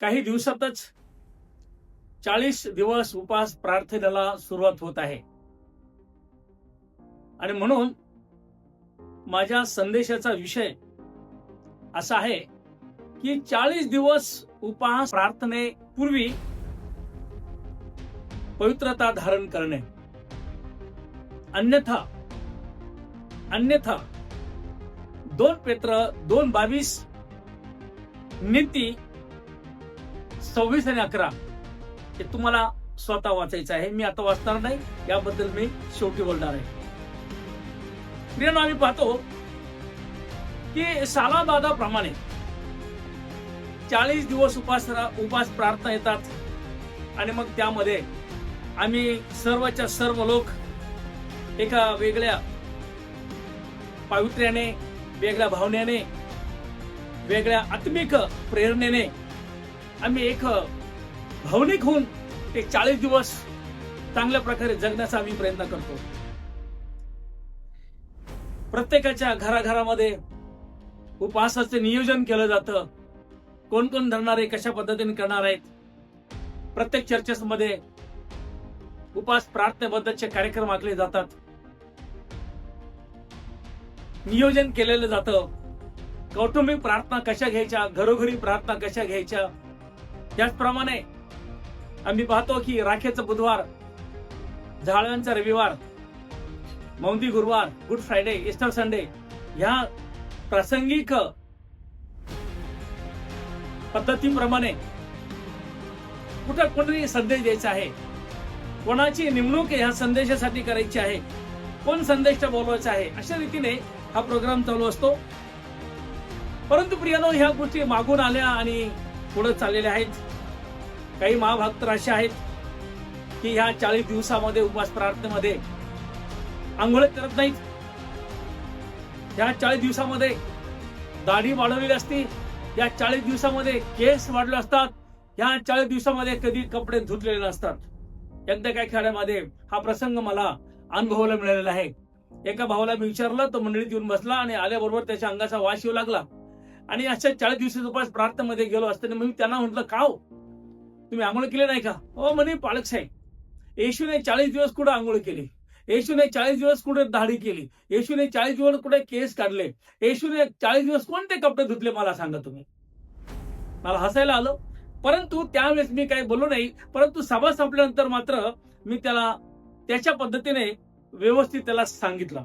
काही दिवसातच 40 दिवस उपवास प्रार्थनेला सुरुवात होत आहे आणि म्हणून माझ्या संदेशाचा विषय असा आहे की 40 दिवस उपवास प्रार्थनेपूर्वी पवित्रता धारण करणे, अन्यथा 2 पेत्र 2:22 नीती 26 आणि 11 हे तुम्हाला स्वतः वाचायचं आहे. मी आता वाचणार नाही, याबद्दल मी शेवटी बोलणार आहे. प्रियानो, आम्ही पाहतो की सालाबादाप्रमाणे 40 दिवस उपवास प्रार्थना येतात आणि मग त्यामध्ये आम्ही सर्वच्या सर्व लोक एका वेगळ्या पावित्र्याने, वेगळ्या भावनेने, वेगळ्या आत्मिक प्रेरणेने आम्ही एक भावनिक होऊन ते 40 दिवस चांगल्या प्रकारे जगण्याचा आम्ही प्रयत्न करतो. प्रत्येकाच्या घराघरामध्ये उपवासाचे नियोजन केलं जातं. कोण कोण धरणार आहे, कशा पद्धतीने करणार आहेत. प्रत्येक चर्चेसमध्ये उपवास प्रार्थनेबद्दलचे कार्यक्रम आखले जातात, नियोजन केलेलं जातं. कौटुंबिक प्रार्थना कशा घ्यायच्या, घरोघरी प्रार्थना कशा घ्यायच्या. त्याचप्रमाणे आम्ही पाहतो की राखेचा बुधवार, झाडांचा रविवार, मौंदी गुरुवार, गुड फ्रायडे, ईस्टर संडे ह्या प्रासंगिक पद्धतीप्रमाणे कुठं कोणी संदेश द्यायचा आहे, कोणाची नेमणूक ह्या संदेशासाठी करायची आहे, कोण संदेश बोलवायचा आहे, अशा रीतीने हा प्रोग्राम चालू असतो. परंतु प्रियानो, ह्या गोष्टी मागून आल्या आणि पुढे चाललेल्या आहेत. काही महाभक्त असे आहेत की ह्या 40 दिवसामध्ये उपवास प्रार्थनेमध्ये आंघोळ करत नाहीत. ह्या 40 दिवसामध्ये दाढी वाढवलेली असते. या 40 दिवसामध्ये केस वाढले असतात. या 40 दिवसामध्ये कधी कपडे धुतलेले नसतात. एकदा काय खेड्यामध्ये हा प्रसंग मला अनुभवायला मिळालेला आहे. एका भावाला मी विचारलं, तो मंडळीत येऊन बसला आणि आल्याबरोबर त्याच्या अंगाचा वास येऊ लागला. आणि अशा 40 दिवसाचा उपवास प्रार्थनेमध्ये गेलो असताना मी त्यांना म्हटलं, का हो, तुम्ही आंघोळ केले नाही का? हो म्हणे, पालक साहेब, येशूने 40 दिवस कुठे आंघोळ केली, येशूने 40 दिवस कुठे दाढी केली, येशूने 40 दिवस कुठे केस काढले, येशूने 40 दिवस कोणते कपडे धुतले, मला सांगा तुम्ही. मला हसायला आलं. परंतु त्यावेळेस मी काही बोललो नाही. परंतु सभा संपल्यानंतर मात्र मी त्याला त्याच्या पद्धतीने व्यवस्थित त्याला सांगितलं.